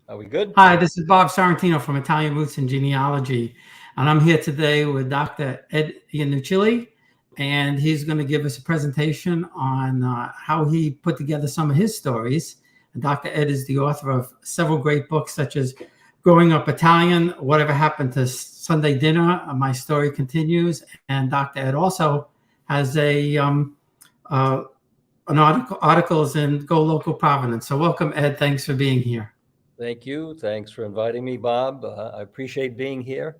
Are we good? Hi, this is Bob Sorrentino from Italian Roots and Genealogy, and I'm here today with Dr. Ed Iannucci, and he's going to give us a presentation on how he put together some of his stories. And Dr. Ed is the author of several great books, such as Growing Up Italian, Whatever Happened to Sunday Dinner, My Story Continues, and Dr. Ed also has an articles in Go Local Providence. So welcome, Ed. Thanks for being here. Thank you. Thanks for inviting me, Bob. I appreciate being here,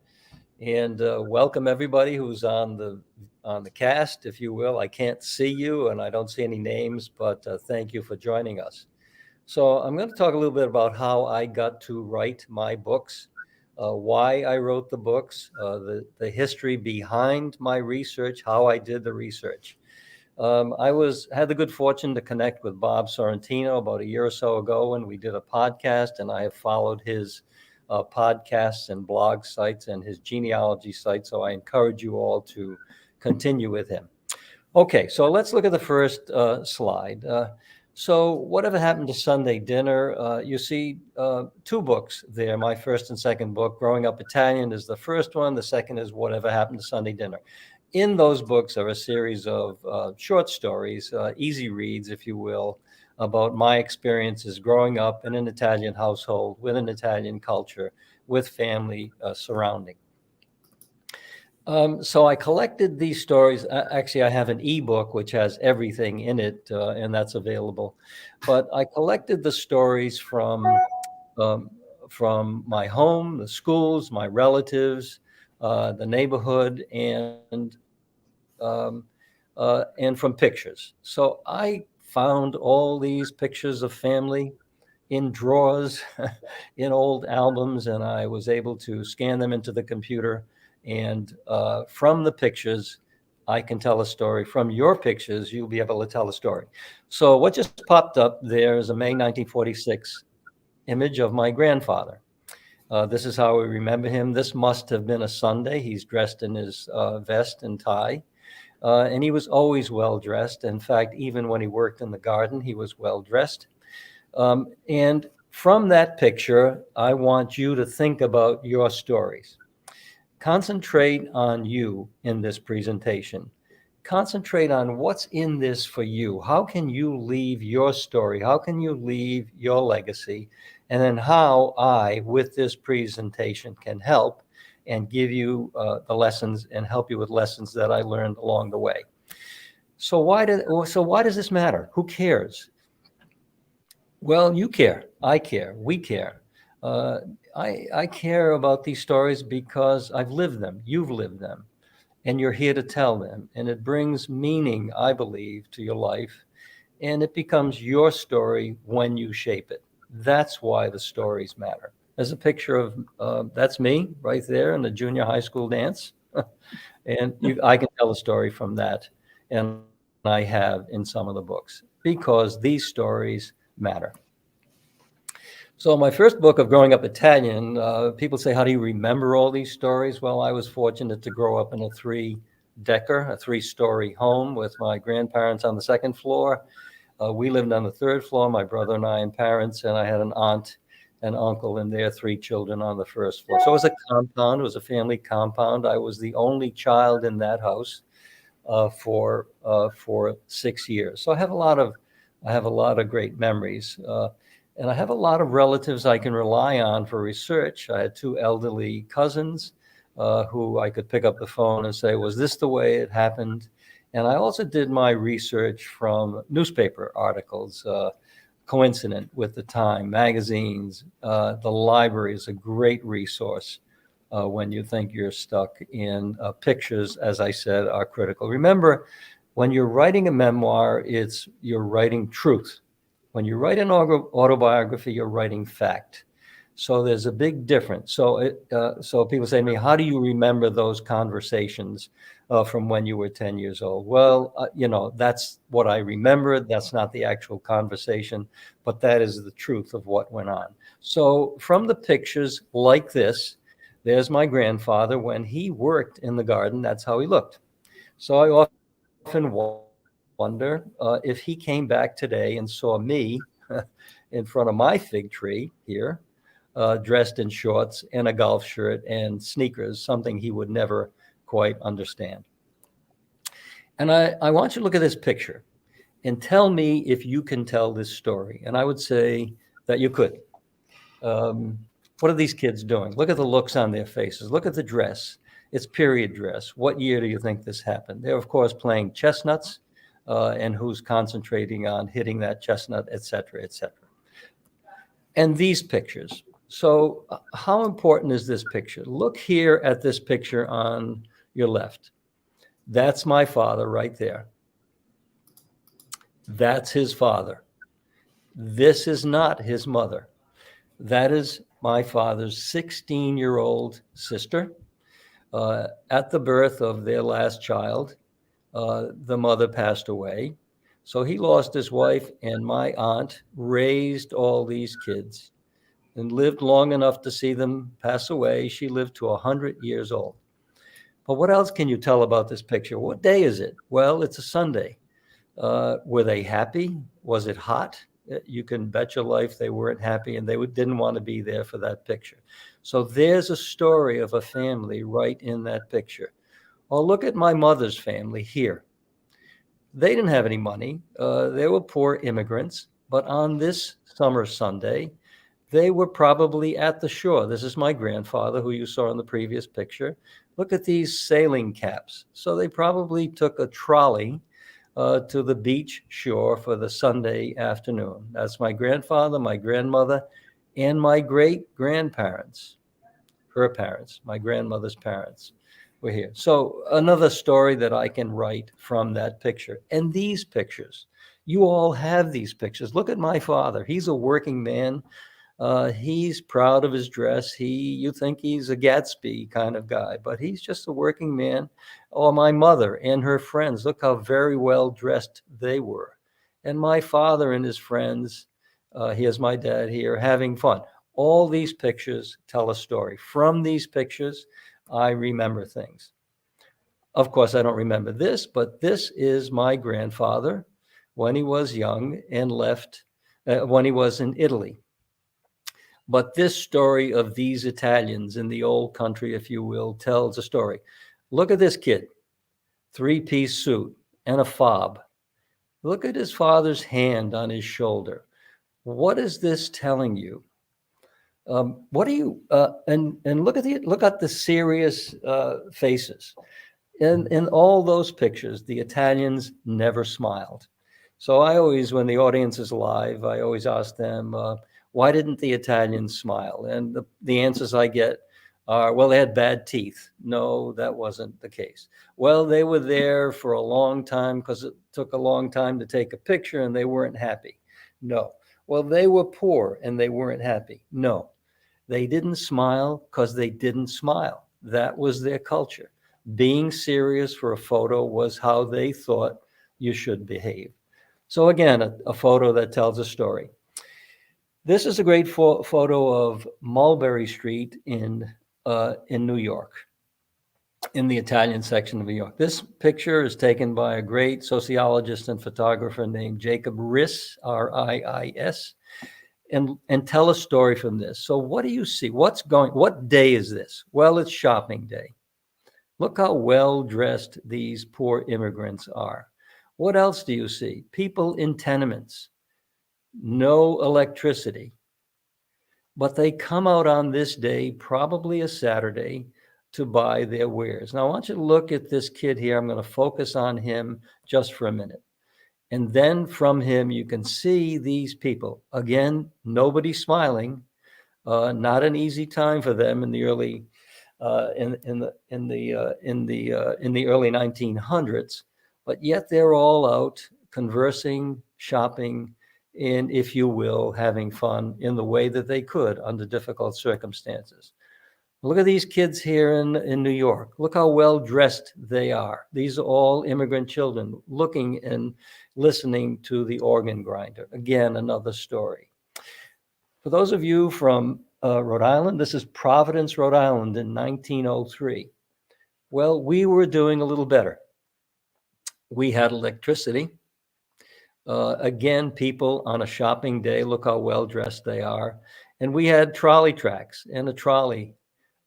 and welcome everybody who's on the cast, if you will. I can't see you, and I don't see any names, but thank you for joining us. So I'm going to talk a little bit about how I got to write my books, why I wrote the books, the history behind my research, how I did the research. Had the good fortune to connect with Bob Sorrentino about a year or so ago when we did a podcast, and I have followed his podcasts and blog sites and his genealogy site. So I encourage you all to continue with him. Okay, so let's look at the first slide. So whatever happened to Sunday dinner? You see two books there. My first and second book, Growing Up Italian, is the first one. The second is Whatever Happened to Sunday Dinner. In those books are a series of short stories, easy reads, if you will, about my experiences growing up in an Italian household with an Italian culture, with family surrounding. So I collected these stories. Actually, I have an ebook which has everything in it, and that's available. But I collected the stories from my home, the schools, my relatives, the neighborhood, and from pictures. So I found all these pictures of family in drawers in old albums, and I was able to scan them into the computer. And from the pictures, I can tell a story. From your pictures, you'll be able to tell a story. So what just popped up there is a May 1946 image of my grandfather. This is how we remember him. This must have been a Sunday. He's dressed in his vest and tie. And he was always well dressed. In fact, even when he worked in the garden, he was well dressed. And from that picture, I want you to think about your stories. Concentrate on you in this presentation. Concentrate on what's in this for you. How can you leave your story? How can you leave your legacy? And then how I, with this presentation, can help and give you the lessons and help you with lessons that I learned along the way. So why does this matter? Who cares? Well, you care. I care. We care. I care about these stories because I've lived them. You've lived them. And you're here to tell them. And it brings meaning, I believe, to your life. And it becomes your story when you shape it. That's why the stories matter. There's a picture of, that's me right there in the junior high school dance. And I can tell a story from that. And I have in some of the books because these stories matter. So my first book of Growing Up Italian, people say, how do you remember all these stories? Well, I was fortunate to grow up in a three-story home with my grandparents on the second floor. We lived on the third floor, my brother and I and parents, and I had an aunt and uncle and their three children on the first floor. So it was a compound. It was a family compound. I was the only child in that house for 6 years. So I have a lot of great memories. And I have a lot of relatives I can rely on for research. I had two elderly cousins who I could pick up the phone and say, was this the way it happened? And I also did my research from newspaper articles, coincident with the time, magazines. The library is a great resource when you think you're stuck in pictures, as I said, are critical. Remember, when you're writing a memoir, you're writing truth. When you write an autobiography, you're writing fact. So there's a big difference. So people say to me, how do you remember those conversations from when you were 10 years old? Well, that's what I remember. That's not the actual conversation, but that is the truth of what went on. So from the pictures like this, there's my grandfather. When he worked in the garden, that's how he looked. So I often wonder if he came back today and saw me in front of my fig tree here, dressed in shorts and a golf shirt and sneakers, something he would never quite understand. And I want you to look at this picture and tell me if you can tell this story. And I would say that you could. What are these kids doing? Look at the looks on their faces. Look at the dress. It's period dress. What year do you think this happened? They're, of course, playing chestnuts, and who's concentrating on hitting that chestnut, et cetera, et cetera. And these pictures. So how important is this picture? Look here at this picture on your left. That's my father right there. That's his father. This is not his mother. That is my father's 16-year-old sister. At the birth of their last child, the mother passed away. So he lost his wife, and my aunt raised all these kids and lived long enough to see them pass away. She lived to 100 years old. But what else can you tell about this picture? What day is it? Well, it's a Sunday. Were they happy? Was it hot? You can bet your life they weren't happy, and they didn't want to be there for that picture. So there's a story of a family right in that picture. Oh, look at my mother's family here. They didn't have any money. They were poor immigrants. But on this summer Sunday, they were probably at the shore. This is my grandfather, who you saw in the previous picture. Look at these sailing caps. So they probably took a trolley to the beach shore for the Sunday afternoon. That's my grandfather, my grandmother, and my great-grandparents, her parents, my grandmother's parents were here. So another story that I can write from that picture. And these pictures, you all have these pictures. Look at my father. He's a working man. He's proud of his dress. You think he's a Gatsby kind of guy, but he's just a working man. Or my mother and her friends, look how very well dressed they were. And my father and his friends, here's my dad here, having fun. All these pictures tell a story. From these pictures, I remember things. Of course, I don't remember this, but this is my grandfather when he was young and left, when he was in Italy. But this story of these Italians in the old country, if you will, tells a story. Look at this kid, three-piece suit and a fob. Look at his father's hand on his shoulder. What is this telling you? What do you and look at the serious faces. In all those pictures, the Italians never smiled. So I always, when the audience is live, I always ask them, why didn't the Italians smile? And the answers I get are, well, they had bad teeth. No, that wasn't the case. Well, they were there for a long time because it took a long time to take a picture and they weren't happy. No. Well, they were poor and they weren't happy. No. They didn't smile because they didn't smile. That was their culture. Being serious for a photo was how they thought you should behave. So again, a photo that tells a story. This is a great photo of Mulberry Street in New York, in the Italian section of New York. This picture is taken by a great sociologist and photographer named Jacob Riis, R-I-I-S, and tell a story from this. So what do you see? What day is this? Well, it's shopping day. Look how well dressed these poor immigrants are. What else do you see? People in tenements. No electricity, but they come out on this day, probably a Saturday, to buy their wares. Now I want you to look at this kid here. I'm going to focus on him just for a minute. And then from him, you can see these people. Again, nobody smiling, not an easy time for them in the early in the early 1900s, but yet they're all out conversing, shopping, and, if you will, having fun in the way that they could under difficult circumstances. Look at these kids here in New York. Look how well dressed they are. These are all immigrant children looking and listening to the organ grinder. Again, another story. For those of you from Rhode Island, this is Providence, Rhode Island in 1903. Well, we were doing a little better. We had electricity. Again, people on a shopping day, look how well dressed they are. And we had trolley tracks and a trolley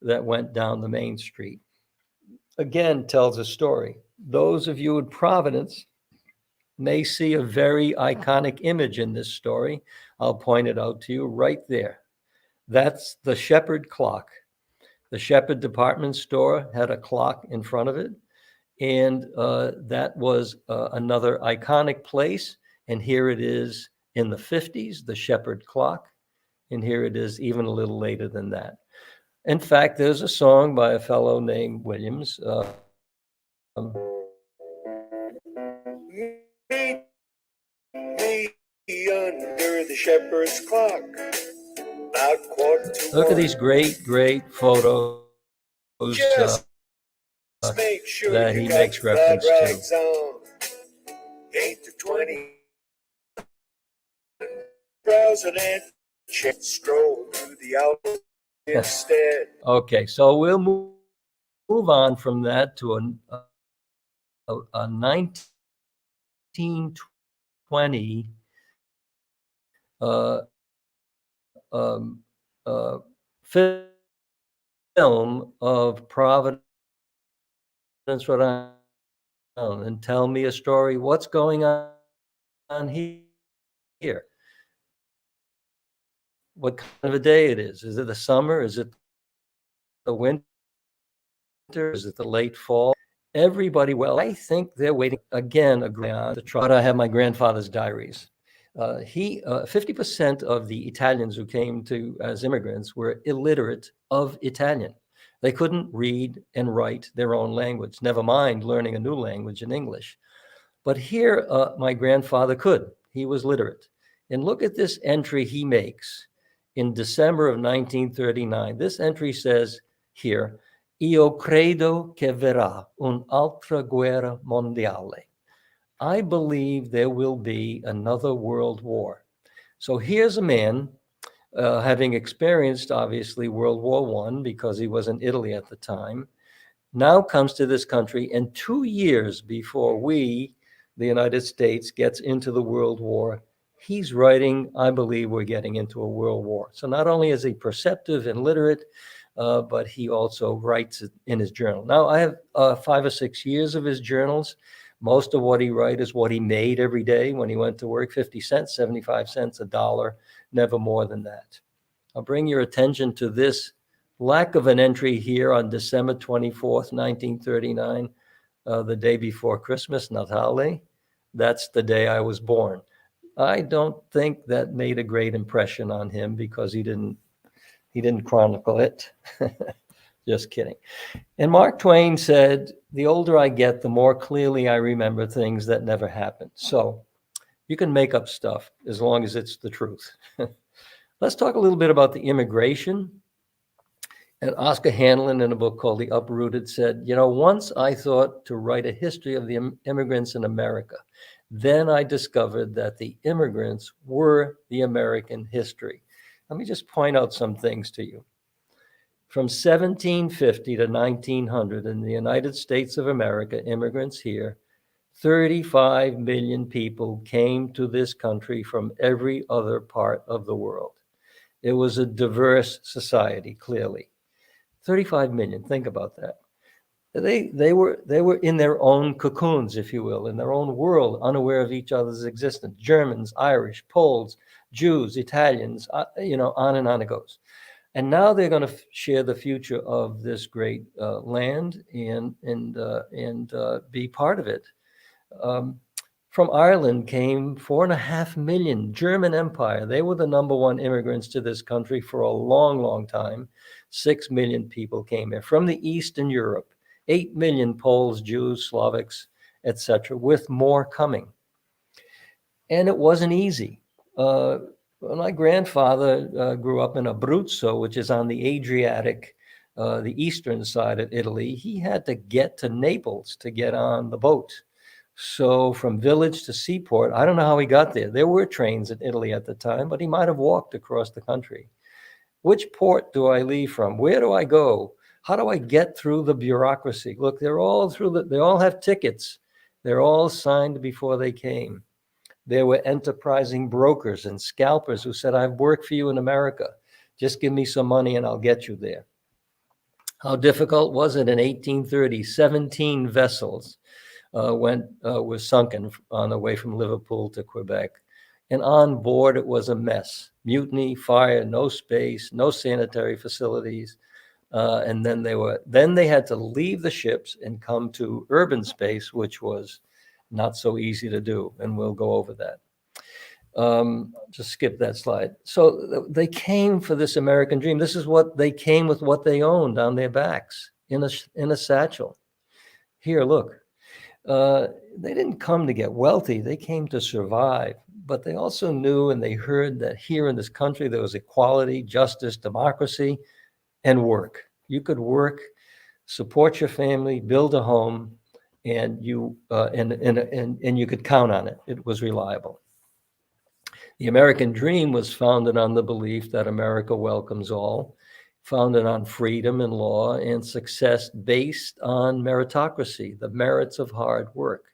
that went down the main street. Again, tells a story. Those of you in Providence may see a very iconic image in this story. I'll point it out to you right there. That's the Shepherd clock. The Shepherd department store had a clock in front of it. And that was another iconic place. And here it is in the 50s, the Shepherd clock. And here it is even a little later than that. In fact, there's a song by a fellow named Williams. Meet me under the shepherd's clock. About quarter to Look at these great photos make sure that he makes reference to. 8 to 20. Browse and stroll through the outlet instead. Okay, so we'll move on from that to a 1920 film of Providence, Rhode Island, and tell me a story. What's going on here? What kind of a day it is? Is it the summer? Is it the winter? Is it the late fall? Everybody, well, I think they're waiting again to try. I have my grandfather's diaries. 50% of the Italians who came to as immigrants were illiterate of Italian. They couldn't read and write their own language, never mind learning a new language in English. But here, my grandfather could. He was literate. And look at this entry he makes in December of 1939. This entry says here, Io credo che verrà un'altra guerra mondiale. I believe there will be another world war. So here's a man having experienced, obviously, World War I because he was in Italy at the time, now comes to this country, and 2 years before we, the United States, gets into the World War, he's writing, I believe we're getting into a world war. So not only is he perceptive and literate, but he also writes it in his journal. Now, I have 5 or 6 years of his journals. Most of what he writes is what he made every day when he went to work, 50 cents, 75 cents, $1, never more than that. I'll bring your attention to this lack of an entry here on December 24th, 1939, the day before Christmas, Natale. That's the day I was born. I don't think that made a great impression on him because he didn't chronicle it. Just kidding. And Mark Twain said, the older I get, the more clearly I remember things that never happened. So you can make up stuff as long as it's the truth. Let's talk a little bit about the immigration. And Oscar Hanlon, in a book called The Uprooted, said, once I thought to write a history of the immigrants in America. Then I discovered that the immigrants were the American history. Let me just point out some things to you. From 1750 to 1900 in the United States of America, immigrants here, 35 million people came to this country from every other part of the world. It was a diverse society, clearly. 35 million, think about that. They were in their own cocoons, if you will, in their own world, unaware of each other's existence. Germans, Irish, Poles, Jews, Italians, on and on it goes. And now they're going to share the future of this great land and be part of it. From Ireland came 4.5 million. German Empire, they were the #1 immigrants to this country for a long, long time. 6 million people came here. From the Eastern Europe, 8 million Poles, Jews, Slovaks, etc., with more coming. And it wasn't easy. My grandfather grew up in Abruzzo, which is on the Adriatic, the eastern side of Italy. He had to get to Naples to get on the boat. So from village to seaport, I don't know how he got there. There were trains in Italy at the time, but he might have walked across the country. Which port do I leave from? Where do I go? How do I get through the bureaucracy? Look, they're all they all have tickets. They're all signed before they came. There were enterprising brokers and scalpers who said, I've worked for you in America. Just give me some money and I'll get you there. How difficult was it in 1830? 17 vessels were sunken on the way from Liverpool to Quebec. And on board, it was a mess. Mutiny, fire, no space, no sanitary facilities. And then they had to leave the ships and come to urban space, which was not so easy to do. And we'll go over that. Just skip that slide. So they came for this American dream. This is what they came with, what they owned on their backs in a satchel. Here, look. They didn't come to get wealthy. They came to survive. But they also knew and they heard that here in this country, there was equality, justice, democracy, and work. You could work, support your family, build a home, and you could count on it. It was reliable. The American dream was founded on the belief that America welcomes all, founded on freedom and law and success based on meritocracy, the merits of hard work.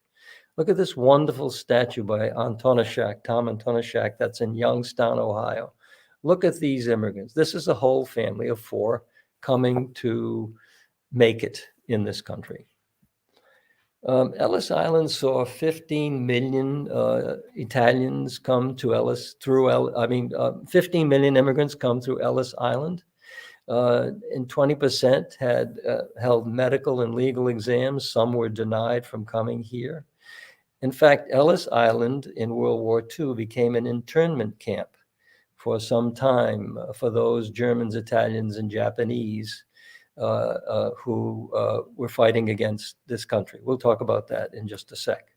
Look at this wonderful statue by Tom Antonishak, that's in Youngstown, Ohio. Look at these immigrants. This is a whole family of 4 coming to make it in this country. Ellis Island saw 15 million Italians come to Ellis 15 million immigrants come through Ellis Island. And 20% had held medical and legal exams. Some were denied from coming here. In fact, Ellis Island in World War II became an internment camp for some time for those Germans, Italians, and Japanese who were fighting against this country. We'll talk about that in just a sec.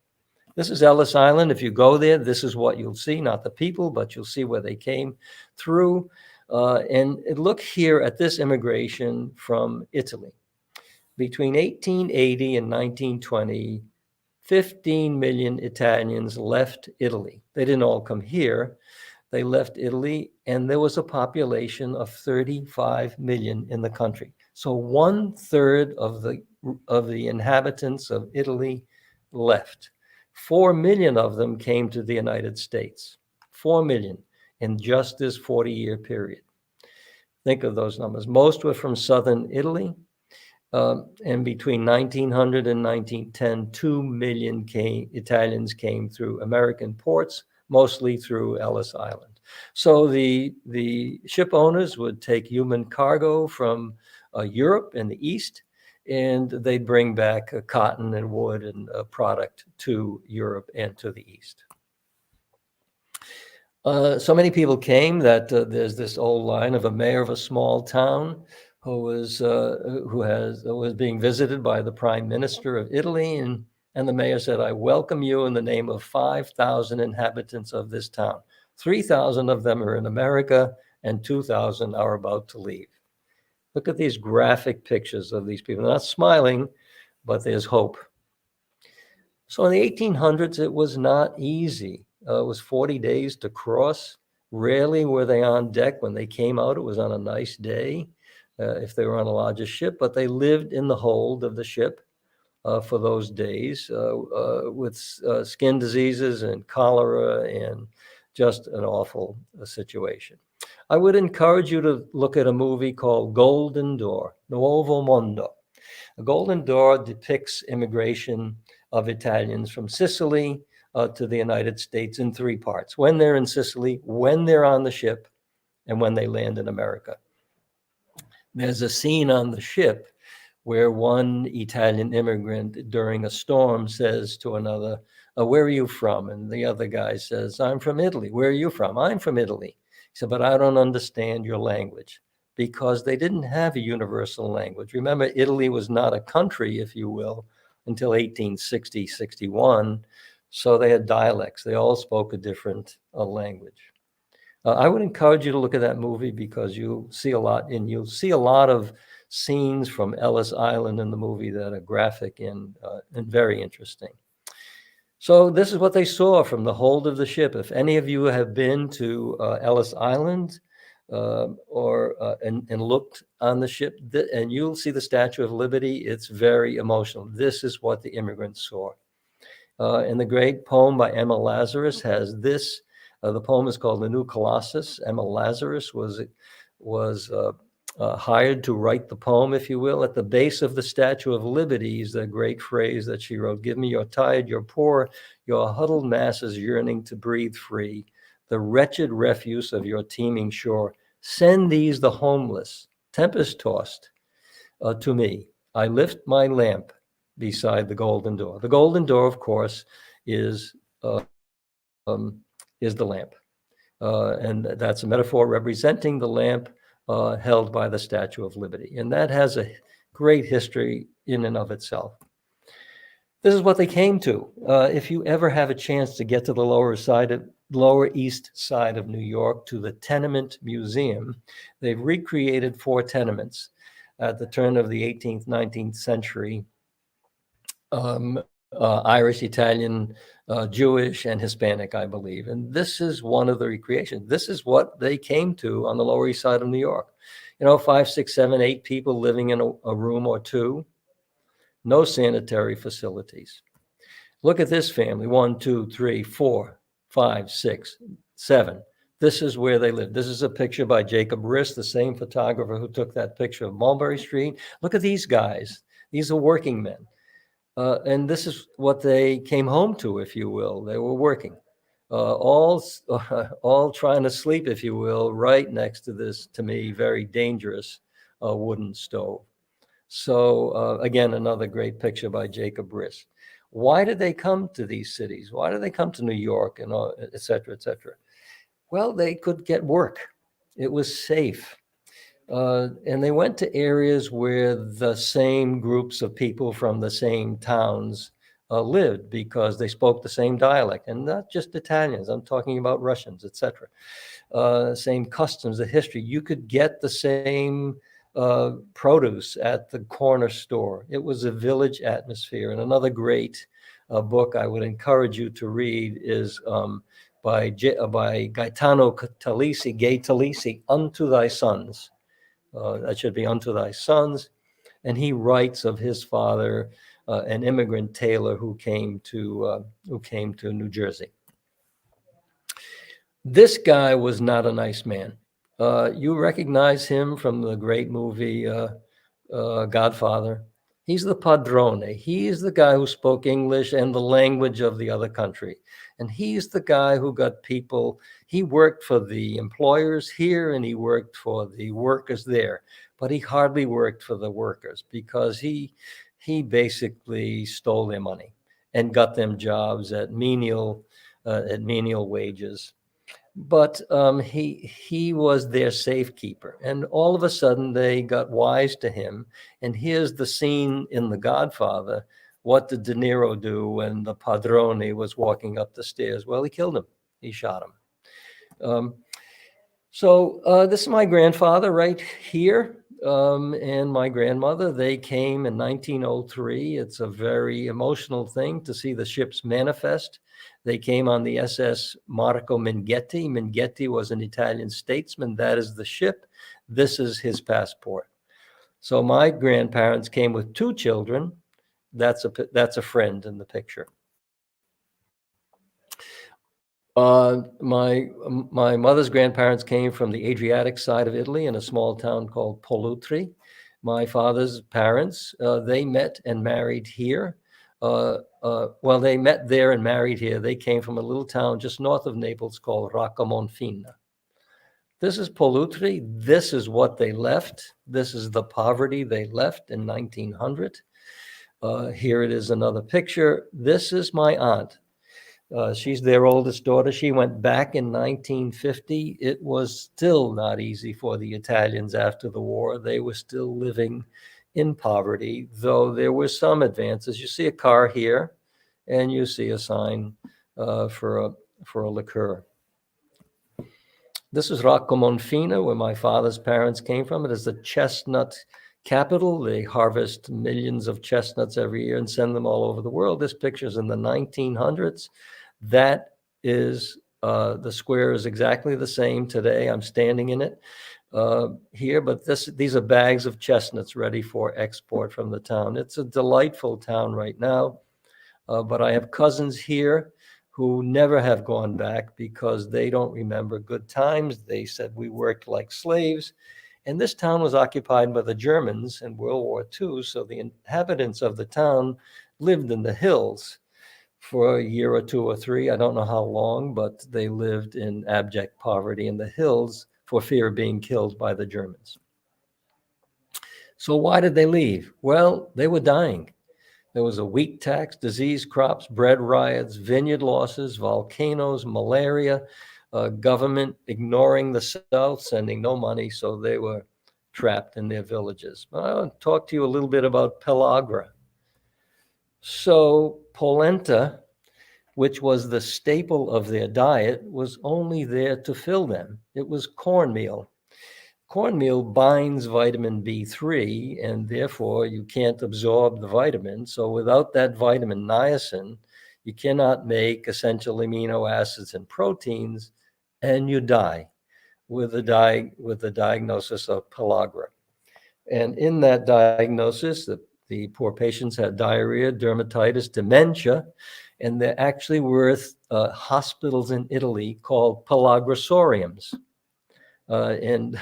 This is Ellis Island. If you go there, this is what you'll see, not the people, but you'll see where they came through. And look here at this immigration from Italy. Between 1880 and 1920, 15 million Italians left Italy. They didn't all come here. They left Italy, and there was a population of 35 million in the country. So 1/3 of the inhabitants of Italy left. 4 million of them came to the United States. 4 million in just this 40-year period. Think of those numbers. Most were from southern Italy. And between 1900 and 1910, 2 million Italians came through American ports, mostly through Ellis Island. So the ship owners would take human cargo from Europe and the East, and they'd bring back cotton and wood and product to Europe and to the East. So many people came that there's this old line of a mayor of a small town who was being visited by the Prime Minister of Italy, and the mayor said, "I welcome you in the name of 5,000 inhabitants of this town. 3,000 of them are in America, and 2,000 are about to leave." Look at these graphic pictures of these people. They're not smiling, but there's hope. So in the 1800s, it was not easy. It was 40 days to cross. Rarely were they on deck. When they came out, it was on a nice day. If they were on a larger ship, but they lived in the hold of the ship for those days with skin diseases and cholera and just an awful situation. I would encourage you to look at a movie called Golden Door, Nuovo Mondo. A Golden Door depicts immigration of Italians from Sicily to the United States in 3 parts: when they're in Sicily, when they're on the ship, and when they land in America. There's a scene on the ship where one Italian immigrant during a storm says to another, "Where are you from?" And the other guy says, "I'm from Italy." "Where are you from?" "I'm from Italy." He said, "But I don't understand your language," because they didn't have a universal language. Remember, Italy was not a country, if you will, until 1860, 61. So they had dialects. They all spoke a different language. I would encourage you to look at that movie because you'll see a lot of scenes from Ellis Island in the movie that are graphic and very interesting. So this is what they saw from the hold of the ship. If any of you have been to Ellis Island and looked on the ship, and you'll see the Statue of Liberty, it's very emotional. This is what the immigrants saw. And the great poem by Emma Lazarus has this The poem is called The New Colossus. Emma Lazarus was hired to write the poem, if you will. At the base of the Statue of Liberty is the great phrase that she wrote: "Give me your tired, your poor, your huddled masses yearning to breathe free, the wretched refuse of your teeming shore. Send these, the homeless, tempest-tossed, to me. I lift my lamp beside the golden door." The golden door, of course, is the lamp. And that's a metaphor representing the lamp held by the Statue of Liberty. And that has a great history in and of itself. This is what they came to. If you ever have a chance to get to the Lower East Side of New York, to the Tenement Museum, they've recreated 4 tenements at the turn of the 18th, 19th century. Irish, Italian, Jewish, and Hispanic, I believe. And this is one of the recreations. This is what they came to on the Lower East Side of New York. 5, 6, 7, 8 people living in a room or two. No sanitary facilities. Look at this family: 1, 2, 3, 4, 5, 6, 7. This is where they live. This is a picture by Jacob Riss, the same photographer who took that picture of Mulberry Street. Look at these guys. These are working men. And this is what they came home to, if you will. They were working, all trying to sleep, if you will, right next to this, to me, very dangerous wooden stove. So again, another great picture by Jacob Riss. Why did they come to these cities? Why did they come to New York, and et cetera, et cetera? Well, they could get work. It was safe. And they went to areas where the same groups of people from the same towns lived, because they spoke the same dialect, and not just Italians. I'm talking about Russians, etc. Same customs, the history. You could get the same produce at the corner store. It was a village atmosphere. And another great book I would encourage you to read is by Gaetano Talisi, Gay Talisi, Unto Thy Sons. That should be Unto Thy Sons. And he writes of his father, an immigrant tailor who came to New Jersey. This guy was not a nice man. You recognize him from the great movie Godfather. He's the padrone. He is the guy who spoke English and the language of the other country. And he's the guy who got people. He worked for the employers here and he worked for the workers there, but he hardly worked for the workers, because he basically stole their money and got them jobs at menial wages. But he was their safekeeper. And all of a sudden they got wise to him. And here's the scene in The Godfather. What did De Niro do when the padrone was walking up the stairs? Well, he killed him. He shot him. So this is my grandfather right here, and my grandmother. They came in 1903. It's a very emotional thing to see the ships manifest. They came on the SS Marco Minghetti. Minghetti was an Italian statesman. That is the ship. This is his passport. So my grandparents came with 2 children. That's a friend in the picture. My mother's grandparents came from the Adriatic side of Italy in a small town called Pollutri. My father's parents, they met and married here. Well, they met there and married here. They came from a little town just north of Naples called Raccamonfina. This is Pollutri. This is what they left. This is the poverty they left in 1900. Here it is, another picture. This is my aunt. She's their oldest daughter. She went back in 1950. It was still not easy for the Italians after the war. They were still living in poverty, though there were some advances. You see a car here, and you see a sign for a liqueur. This is Raccamonfina, where my father's parents came from. It is the chestnut capital. They harvest millions of chestnuts every year and send them all over the world. This picture is in the 1900s. That is, the square is exactly the same today. I'm standing in it here, but these are bags of chestnuts ready for export from the town. It's a delightful town right now, but I have cousins here who never have gone back because they don't remember good times. They said we worked like slaves. And this town was occupied by the Germans in World War II, so the inhabitants of the town lived in the hills for a year or two or three. I don't know how long, but they lived in abject poverty in the hills for fear of being killed by the Germans. So why did they leave? Well, they were dying. There was a wheat tax, disease crops, bread riots, vineyard losses, volcanoes, malaria, government ignoring the South, sending no money, so they were trapped in their villages. I want to talk to you a little bit about pellagra. So polenta, which was the staple of their diet, was only there to fill them. It was cornmeal. Cornmeal binds vitamin B3, and therefore you can't absorb the vitamin. So without that vitamin niacin, you cannot make essential amino acids and proteins, and you die with the diagnosis of pellagra. And in that diagnosis, the poor patients had diarrhea, dermatitis, dementia, and there actually were hospitals in Italy called pellagrosoriums. And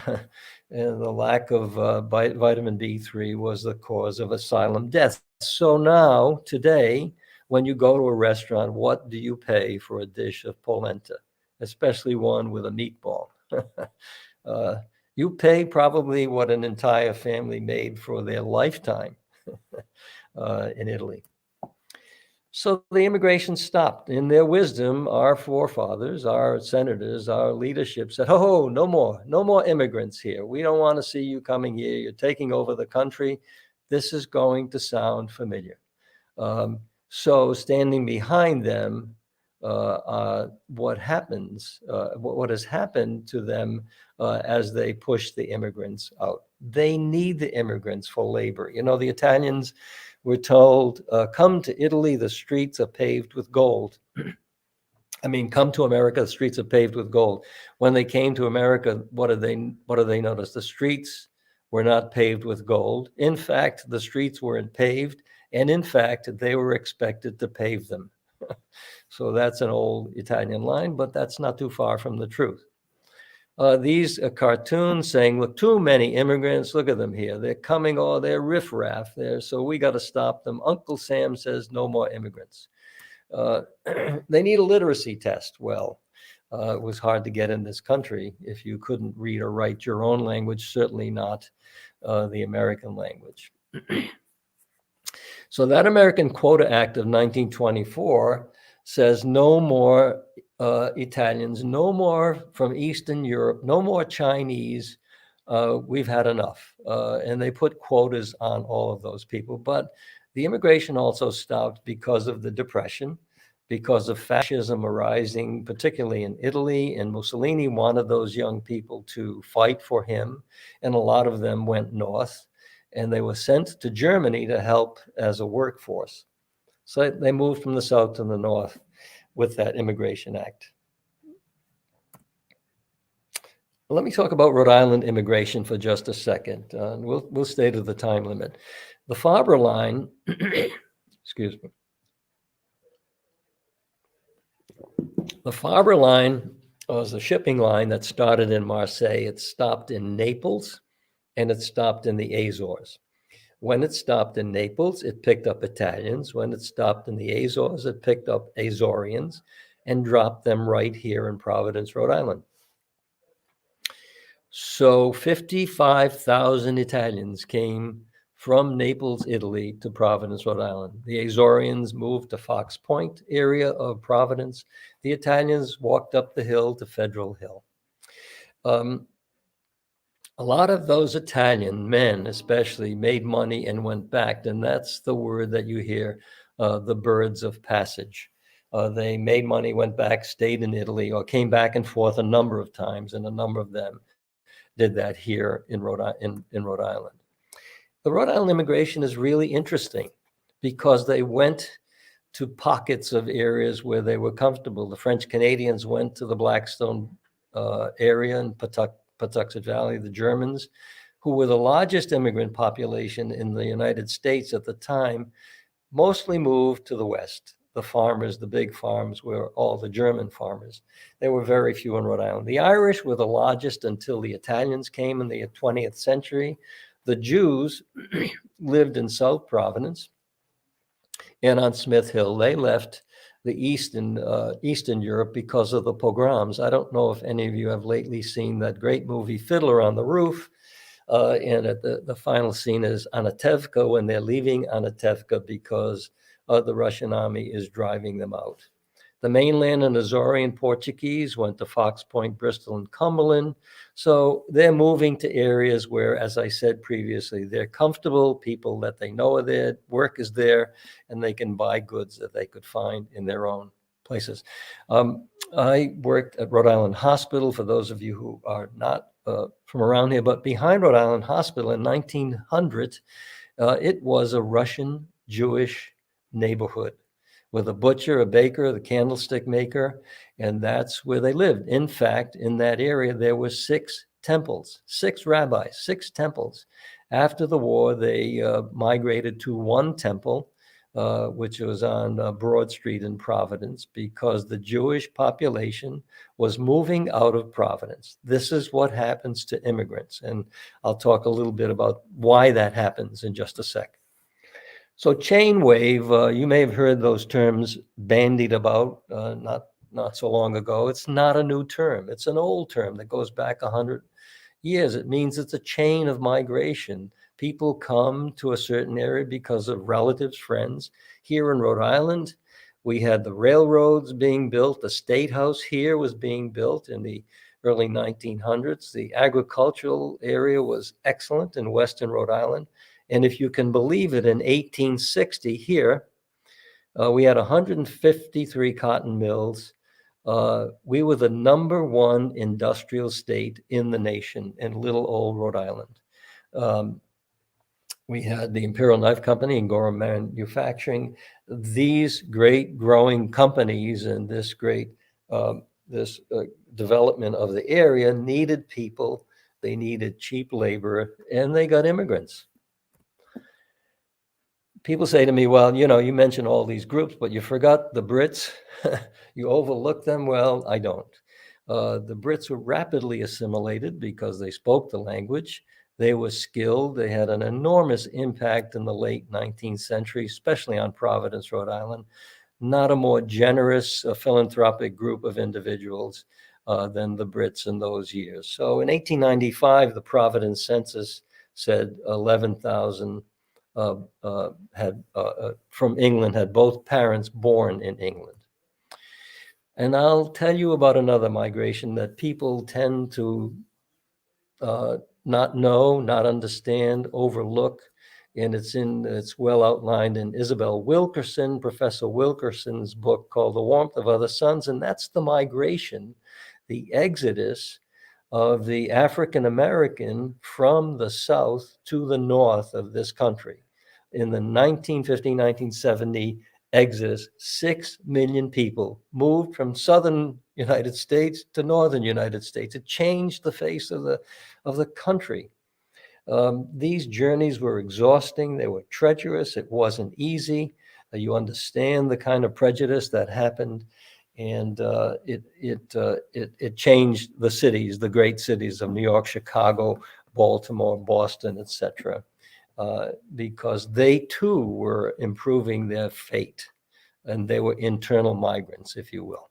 the lack of vitamin B3 was the cause of asylum death. So now, today, when you go to a restaurant, what do you pay for a dish of polenta, especially one with a meatball? You pay probably what an entire family made for their lifetime in Italy. So the immigration stopped. In their wisdom, our forefathers, our senators, our leadership said, oh, no more immigrants here. We don't want to see you coming here. You're taking over the country. This is going to sound familiar. So standing behind them, what has happened to them as they push the immigrants out. They need the immigrants for labor. You know, the Italians were told, come to Italy, the streets are paved with gold. I mean, come to America, the streets are paved with gold. When they came to America, what did they notice? The streets were not paved with gold. In fact, the streets weren't paved, and in fact, they were expected to pave them. So that's an old Italian line, but that's not too far from the truth. These cartoons saying, look, too many immigrants, look at them here. They're coming, oh, they're riffraff there, so we got to stop them. Uncle Sam says no more immigrants. They need a literacy test. Well, it was hard to get in this country if you couldn't read or write your own language, certainly not the American language. So that American Quota Act of 1924 says no more Italians, no more from Eastern Europe, no more Chinese. We've had enough. And they put quotas on all of those people. But the immigration also stopped because of the Depression, because of fascism arising, particularly in Italy. And Mussolini wanted those young people to fight for him. And a lot of them went north. And they were sent to Germany to help as a workforce. So they moved from the south to the north with that Immigration Act. Let me talk about Rhode Island immigration for just a second. We'll stay to the time limit. The Faber line, excuse me. The Faber line was a shipping line that started in Marseille. It stopped in Naples and it stopped in the Azores. When it stopped in Naples, it picked up Italians. When it stopped in the Azores, it picked up Azorians and dropped them right here in Providence, Rhode Island. So 55,000 Italians came from Naples, Italy to Providence, Rhode Island. The Azorians moved to Fox Point area of Providence. The Italians walked up the hill to Federal Hill. A lot of those Italian men, especially, made money and went back. And that's the word that you hear, the birds of passage. They made money, went back, stayed in Italy, or came back and forth a number of times. And a number of them did that here in Rhode Island. The Rhode Island immigration is really interesting because they went to pockets of areas where they were comfortable. The French Canadians went to the Blackstone area in Patuxent Valley. The Germans, who were the largest immigrant population in the United States at the time, mostly moved to the west. the farmers, the big farms, were all the German farmers. There were very few in Rhode Island. The Irish were the largest until the Italians came in the 20th century. The Jews lived in South Providence and on Smith Hill. They left the Eastern Europe because of the pogroms. I don't know if any of you have lately seen that great movie Fiddler on the Roof. And at the final scene is Anatevka, when they're leaving Anatevka because the Russian army is driving them out. The mainland and Azorean Portuguese went to Fox Point, Bristol, and Cumberland. So they're moving to areas where, as I said previously, they're comfortable, people that they know are there, work is there, and they can buy goods that they could find in their own places. I worked at Rhode Island Hospital, for those of you who are not from around here, but behind Rhode Island Hospital in 1900, it was a Russian Jewish neighborhood with a butcher, a baker, the candlestick maker, and that's where they lived. In fact, in that area, there were 6 temples, 6 rabbis, 6 temples. After the war, they migrated to one temple, which was on Broad Street in Providence, because the Jewish population was moving out of Providence. This is what happens to immigrants, and I'll talk a little bit about why that happens in just a sec. So chain wave, you may have heard those terms bandied about not so long ago. It's not a new term. It's an old term that goes back 100 years. It means it's a chain of migration. People come to a certain area because of relatives, friends. Here in Rhode Island, we had the railroads being built. The State House here was being built in the early 1900s. The agricultural area was excellent in Western Rhode Island. And if you can believe it, in 1860 here, we had 153 cotton mills. We were the #1 industrial state in the nation in little old Rhode Island. We had the Imperial Knife Company and Gorham Manufacturing. These great growing companies and this great development of the area needed people. They needed cheap labor, and they got immigrants. People say to me, well, you mentioned all these groups, but you forgot the Brits. You overlooked them. Well, I don't. The Brits were rapidly assimilated because they spoke the language. They were skilled. They had an enormous impact in the late 19th century, especially on Providence, Rhode Island. Not a more generous philanthropic group of individuals than the Brits in those years. So in 1895, the Providence census said 11,000 from England had both parents born in England. And I'll tell you about another migration that people tend to not know, not understand, overlook, and it's well outlined in Professor Wilkerson's book called The Warmth of Other Suns, and that's the migration, the exodus of the African American from the south to the north of this country. In the 1950-1970 exodus, 6 million people moved from southern United States to northern United States. It changed the face of the country. These journeys were exhausting. They were treacherous. It wasn't easy. You understand the kind of prejudice that happened, and it changed the cities, the great cities of New York, Chicago, Baltimore, Boston, etc., because they too were improving their fate, and they were internal migrants, if you will.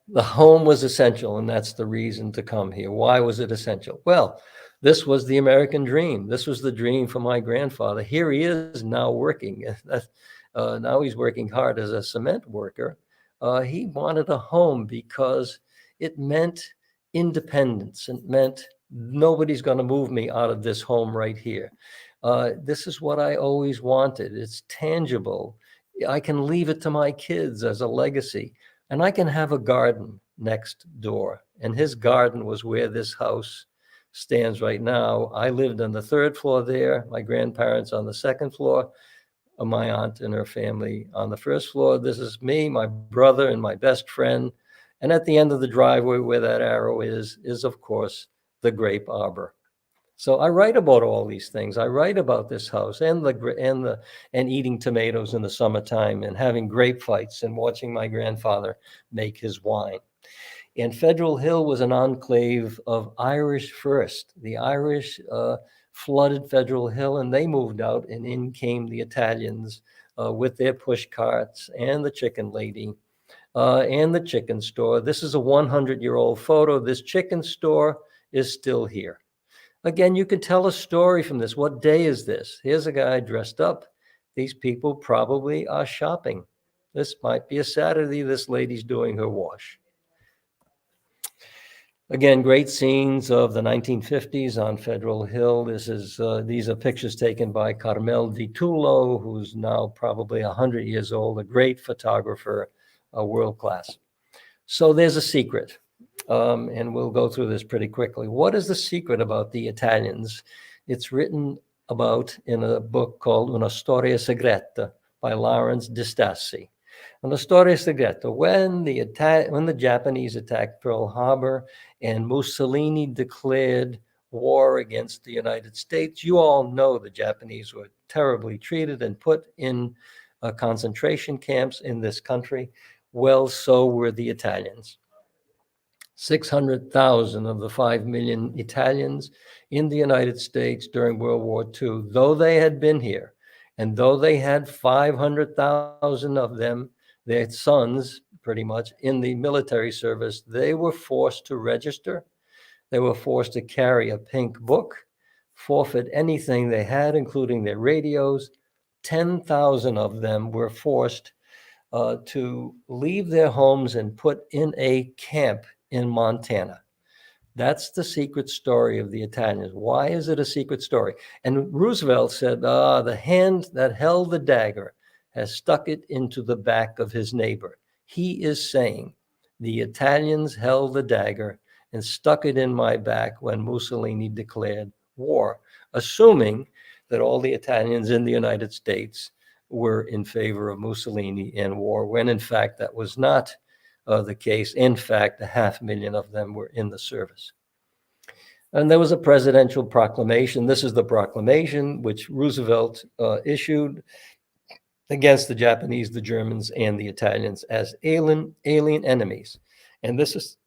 The home was essential, and that's the reason to come here. Why was it essential? Well, this was the American dream. This was the dream for my grandfather. Here he is now working. Now he's working hard as a cement worker. He wanted a home because it meant independence. It meant nobody's going to move me out of this home right here. This is what I always wanted. It's tangible. I can leave it to my kids as a legacy, and I can have a garden next door. And his garden was where this house stands right now. I lived on the 3rd floor there, my grandparents on the 2nd floor, my aunt and her family on the 1st floor. This is me, my brother, and my best friend. And at the end of the driveway where that arrow is of course, the grape arbor. So I write about all these things. I write about this house and eating tomatoes in the summertime and having grape fights and watching my grandfather make his wine. And Federal Hill was an enclave of Irish first. The Irish flooded Federal Hill and they moved out, and in came the Italians with their push carts and the chicken lady and the chicken store. This is a 100-year-old photo. This chicken store is still here. Again, you can tell a story from this. What day is this? Here's a guy dressed up. These people probably are shopping. This might be a Saturday. This lady's doing her wash. Again, great scenes of the 1950s on Federal Hill. These are pictures taken by Carmel Di Tullo, who's now probably 100 years old, a great photographer, world class. So there's a secret. And we'll go through this pretty quickly. What is the secret about the Italians? It's written about in a book called Una Storia Segreta by Lawrence Di Stassi. Una Storia Segreta, when the Japanese attacked Pearl Harbor and Mussolini declared war against the United States, you all know the Japanese were terribly treated and put in concentration camps in this country. Well, so were the Italians. 600,000 of the 5 million Italians in the United States during World War II, though they had been here, and though they had 500,000 of them, their sons, pretty much, in the military service, they were forced to register. They were forced to carry a pink book, forfeit anything they had, including their radios. 10,000 of them were forced to leave their homes and put in a camp in Montana. That's the secret story of the Italians. Why is it a secret story? And Roosevelt said, the hand that held the dagger has stuck it into the back of his neighbor. He is saying, the Italians held the dagger and stuck it in my back when Mussolini declared war, assuming that all the Italians in the United States were in favor of Mussolini and war, when in fact that was not the case. In fact, 500,000 of them were in the service. And there was a presidential proclamation. This is the proclamation which Roosevelt issued against the Japanese, the Germans, and the Italians as alien enemies. And this is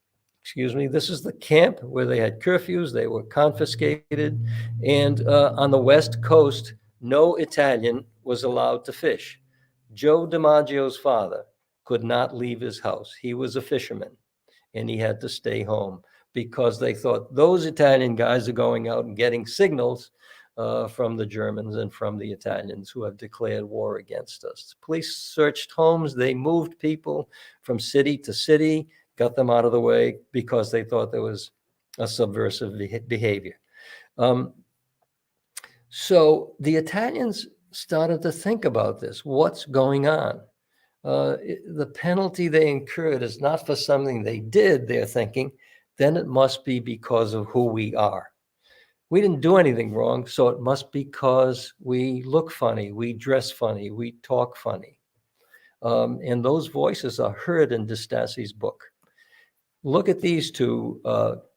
the camp where they had curfews. They were confiscated. And on the West Coast, no Italian was allowed to fish. Joe DiMaggio's father could not leave his house. He was a fisherman, and he had to stay home because they thought those Italian guys are going out and getting signals from the Germans and from the Italians who have declared war against us. Police searched homes. They moved people from city to city, got them out of the way because they thought there was a subversive behavior. So the Italians started to think about this. What's going on? The penalty they incurred is not for something they did, they're thinking, then it must be because of who we are. We didn't do anything wrong, so it must be because we look funny, we dress funny, we talk funny. And those voices are heard in Di Stassi's book. Look at these two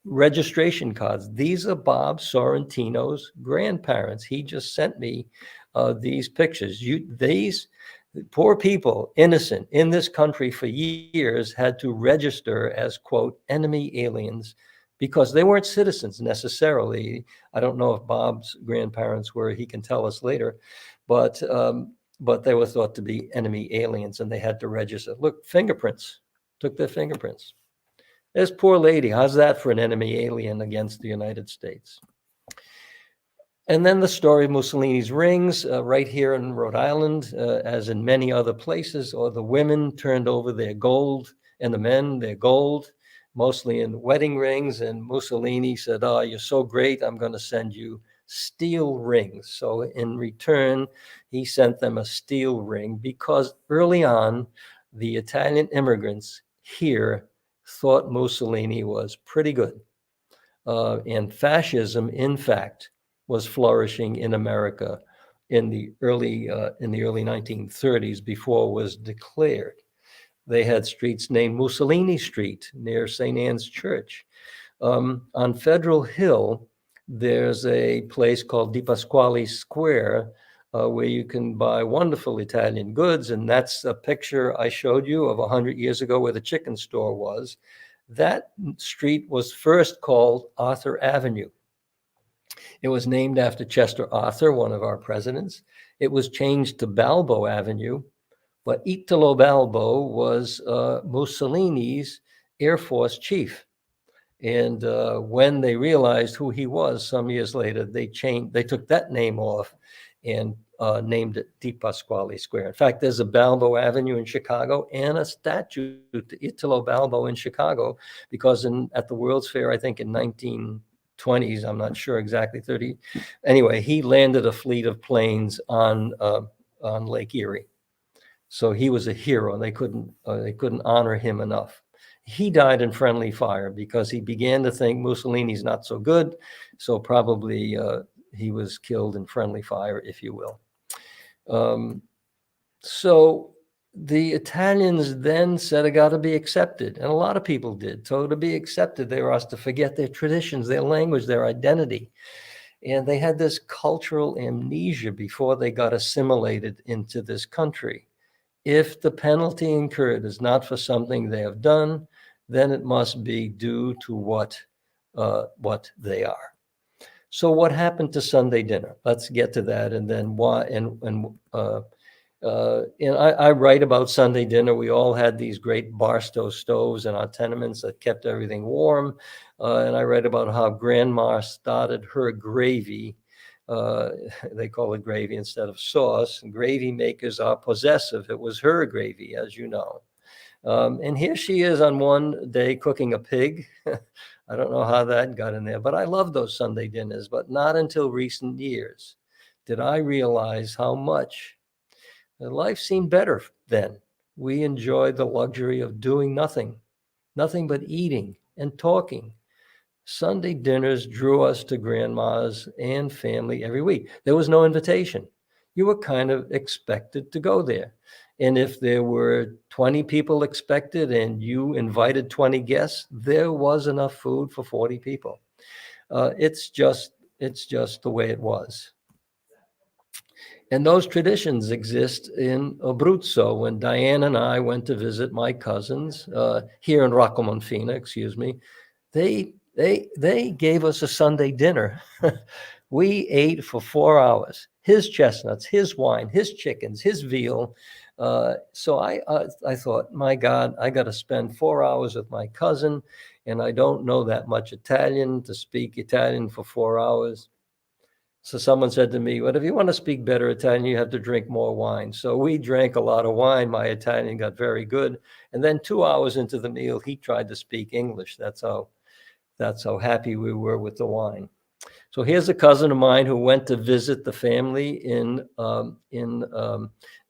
registration cards. These are Bob Sorrentino's grandparents. He just sent me these pictures. These poor people, innocent in this country for years, had to register as, quote, enemy aliens because they weren't citizens necessarily. I don't know if Bob's grandparents were, he can tell us later, but they were thought to be enemy aliens and they had to register. Look, fingerprints, took their fingerprints. This poor lady, how's that for an enemy alien against the United States? And then the story of Mussolini's rings, right here in Rhode Island, as in many other places, or the women turned over their gold and the men their gold, mostly in wedding rings. And Mussolini said, oh, you're so great, I'm going to send you steel rings. So in return, he sent them a steel ring because early on, the Italian immigrants here thought Mussolini was pretty good. And fascism, in fact, was flourishing in America in the early 1930s before it was declared. They had streets named Mussolini Street near St. Anne's Church. On Federal Hill, there's a place called Di Pasquale Square where you can buy wonderful Italian goods. And that's a picture I showed you of 100 years ago where the chicken store was. That street was first called Arthur Avenue. It was named after Chester Arthur, one of our presidents. It was changed to Balbo Avenue, but Italo Balbo was Mussolini's Air Force chief. And when they realized who he was some years later, they took that name off and named it Di Pasquale Square. In fact, there's a Balbo Avenue in Chicago and a statue to Italo Balbo in Chicago, because at the World's Fair, I think in 1920s, I'm not sure exactly, 30. Anyway, he landed a fleet of planes on Lake Erie. So he was a hero, and they couldn't honor him enough. He died in friendly fire because he began to think Mussolini's not so good. So probably he was killed in friendly fire, if you will. So the Italians then said it got to be accepted. And a lot of people did. So to be accepted, they were asked to forget their traditions, their language, their identity. And they had this cultural amnesia before they got assimilated into this country. If the penalty incurred is not for something they have done, then it must be due to what they are. So what happened to Sunday dinner? Let's get to that, and then why. And I write about Sunday dinner. We all had these great Barstow stoves in our tenements that kept everything warm, and I read about how Grandma started her gravy. They call it gravy instead of sauce. And gravy makers are possessive. It was her gravy, as you know. And here she is on one day cooking a pig. I don't know how that got in there, but I love those Sunday dinners. But not until recent years did I realize how much life seemed better then. We enjoyed the luxury of doing nothing but eating and talking. Sunday dinners drew us to grandma's and family every week. There was no invitation. You were kind of expected to go there. And if there were 20 people expected and you invited 20 guests, there was enough food for 40 people. It's just the way it was. And those traditions exist in Abruzzo. When Diane and I went to visit my cousins here in Roccomonfina, they gave us a Sunday dinner. We ate for 4 hours. His chestnuts, his wine, his chickens, his veal. So I thought, my God, I got to spend 4 hours with my cousin, and I don't know that much Italian to speak Italian for 4 hours. So someone said to me, well, if you want to speak better Italian, you have to drink more wine. So we drank a lot of wine. My Italian got very good. And then 2 hours into the meal, he tried to speak English. That's how happy we were with the wine. So here's a cousin of mine who went to visit the family in a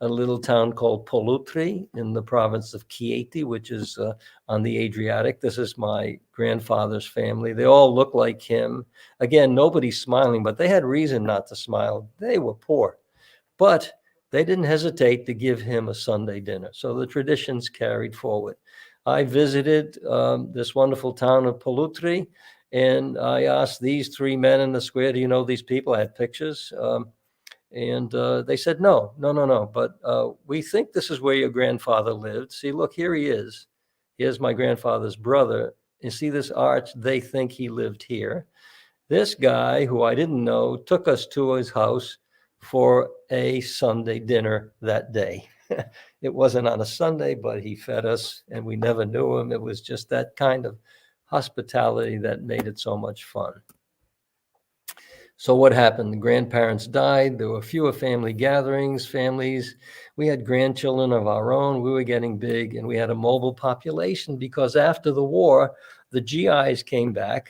little town called Pollutri in the province of Chieti, which is on the Adriatic. This is my grandfather's family. They all look like him. Again, nobody's smiling, but they had reason not to smile. They were poor, but they didn't hesitate to give him a Sunday dinner. So the traditions carried forward. I visited this wonderful town of Pollutri, and I asked these three men in the square, do you know these people? I had pictures. And they said, no. But we think this is where your grandfather lived. See, look, here he is. Here's my grandfather's brother. You see this arch? They think he lived here. This guy, who I didn't know, took us to his house for a Sunday dinner that day. It wasn't on a Sunday, but he fed us, and we never knew him. It was just that kind of hospitality that made it so much fun. So what happened? The grandparents died. There were fewer family gatherings, families. We had grandchildren of our own. We were getting big, and we had a mobile population because after the war, the GIs came back.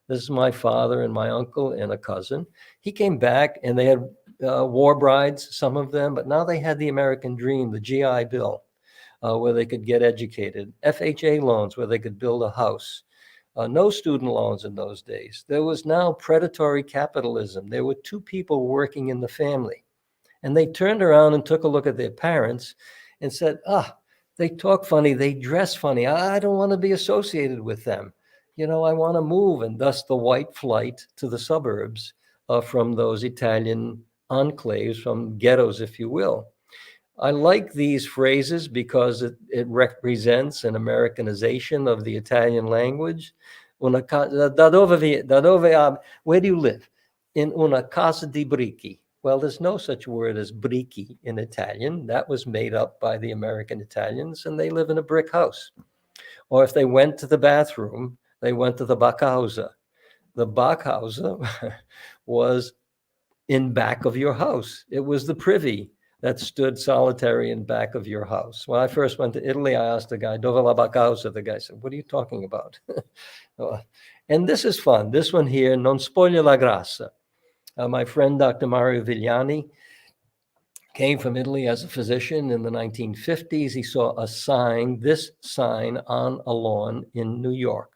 This is my father and my uncle and a cousin. He came back, and they had war brides, some of them, but now they had the American dream, the GI Bill, where they could get educated, FHA loans where they could build a house. No student loans in those days. There was now predatory capitalism. There were two people working in the family. And they turned around and took a look at their parents and said, they talk funny, they dress funny. I don't want to be associated with them. I want to move, and thus the white flight to the suburbs from those Italian enclaves, from ghettos, if you will. I like these phrases because it represents an Americanization of the Italian language. Where do you live? In una casa di brichi. Well, there's no such word as brichi in Italian. That was made up by the American Italians, and they live in a brick house. Or if they went to the bathroom, they went to the Backhauser. The Backhauser was in back of your house. It was the privy that stood solitary in back of your house. When I first went to Italy, I asked the guy, Dove la Backhauser? The guy said, what are you talking about? And this is fun. This one here, non spoglio la grassa. My friend, Dr. Mario Vigliani, came from Italy as a physician in the 1950s. He saw a sign, this sign on a lawn in New York,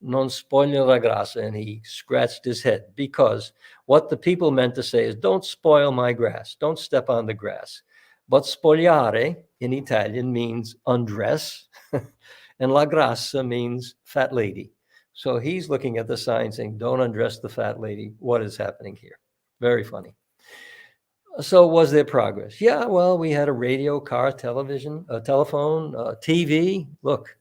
non spoglio la grassa, and he scratched his head, because what the people meant to say is, don't spoil my grass, don't step on the grass. But spogliare in Italian means undress, and la grassa means fat lady. So he's looking at the sign saying, don't undress the fat lady. What is happening here? Very funny. So was there progress? Yeah, well, we had a radio, car, television, a telephone, TV. Look,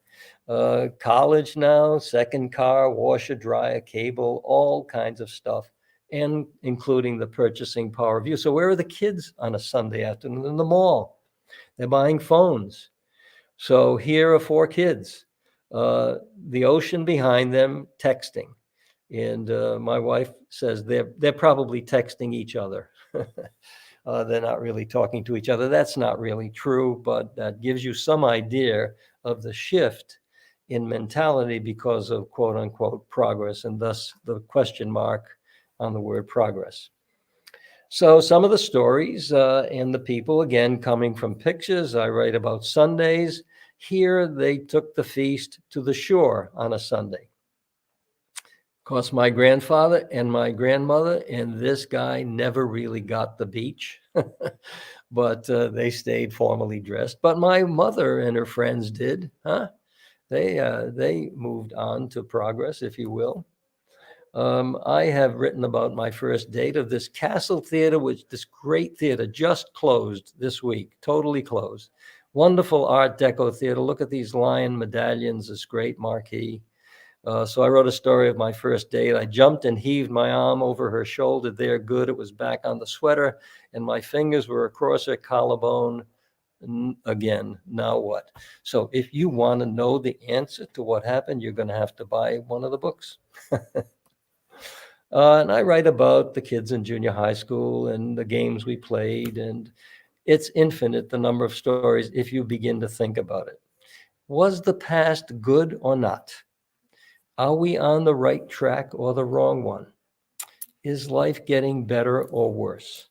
college now, second car, washer, dryer, cable, all kinds of stuff, and including the purchasing power of you. So where are the kids on a Sunday afternoon? In the mall. They're buying phones. So here are 4 kids, the ocean behind them, texting. And my wife says they're probably texting each other. They're not really talking to each other. That's not really true, but that gives you some idea of the shift in mentality because of quote unquote progress, and thus the question mark on the word progress. So some of the stories and the people, again, coming from pictures. I write about Sundays. Here they took the feast to the shore on a Sunday. Of course, my grandfather and my grandmother and this guy never really got the beach, but they stayed formally dressed. But my mother and her friends did, huh? They moved on to progress, if you will. I have written about my first date of this Castle Theater, this great theater just closed this week, totally closed. Wonderful Art Deco theater. Look at these lion medallions, this great marquee. So I wrote a story of my first date. I jumped and heaved my arm over her shoulder there. Good. It was back on the sweater, and my fingers were across her collarbone. Again, now what? So if you want to know the answer to what happened, you're going to have to buy one of the books. And I write about the kids in junior high school and the games we played, and it's infinite, the number of stories, if you begin to think about it. Was the past good or not? Are we on the right track or the wrong one? Is life getting better or worse?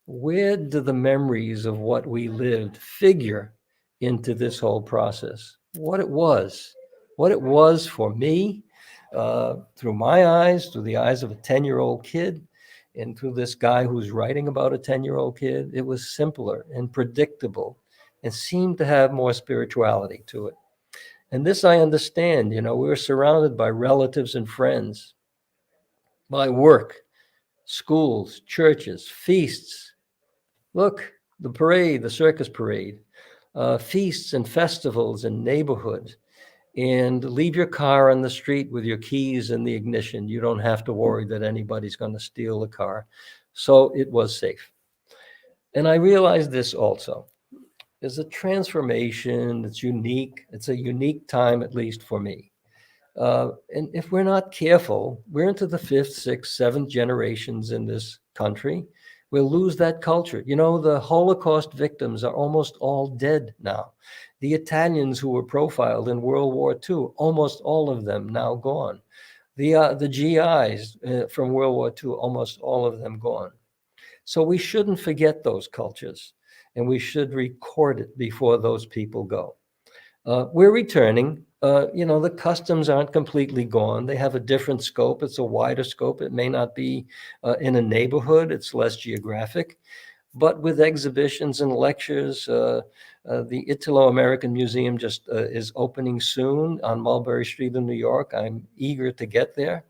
Where do the memories of what we lived figure into this whole process? What it was for me, through my eyes, through the eyes of a 10-year-old kid, and through this guy who's writing about a 10-year-old kid, it was simpler and predictable and seemed to have more spirituality to it. And this I understand. We were surrounded by relatives and friends, by work, schools, churches, feasts. Look, the parade, the circus parade, feasts and festivals and neighborhoods. And leave your car on the street with your keys in the ignition. You don't have to worry that anybody's going to steal the car. So it was safe. And I realized this also. There's a transformation that's unique. It's a unique time, at least for me. And if we're not careful, we're into the 5th, 6th, 7th generations in this country. We'll lose that culture. The Holocaust victims are almost all dead now. The Italians who were profiled in World War II, almost all of them now gone. The GIs from World War II, almost all of them gone. So we shouldn't forget those cultures, and we should record it before those people go. We're returning. The customs aren't completely gone. They have a different scope. It's a wider scope. It may not be in a neighborhood. It's less geographic. but with exhibitions and lectures. The Italo-American Museum just is opening soon on Mulberry Street in New York. I'm eager to get there.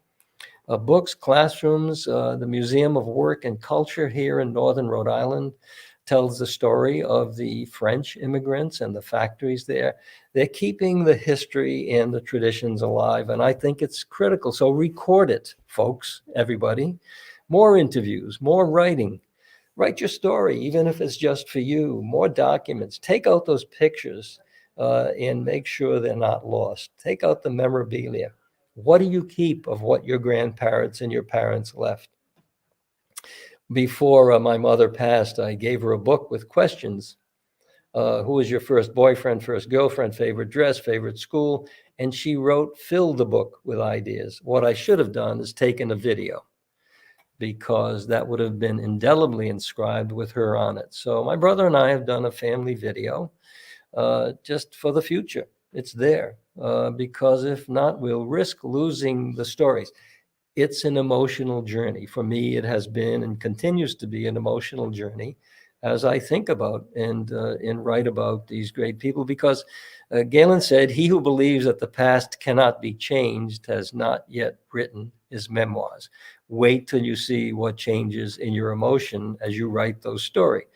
Books, classrooms, the Museum of Work and Culture here in northern Rhode Island tells the story of the French immigrants and the factories there. They're keeping the history and the traditions alive, and I think it's critical. So record it, folks, everybody. More interviews, more writing. Write your story, even if it's just for you. More documents. Take out those pictures and make sure they're not lost. Take out the memorabilia. What do you keep of what your grandparents and your parents left? Before my mother passed, I gave her a book with questions. Who was your first boyfriend, first girlfriend, favorite dress, favorite school? And she wrote, fill the book with ideas. What I should have done is taken a video, because that would have been indelibly inscribed with her on it. So my brother and I have done a family video just for the future. It's there because if not, we'll risk losing the stories. It's an emotional journey. For me, it has been and continues to be an emotional journey as I think about and write about these great people, because Galen said, he who believes that the past cannot be changed has not yet written his memoirs. Wait till you see what changes in your emotion as you write those stories.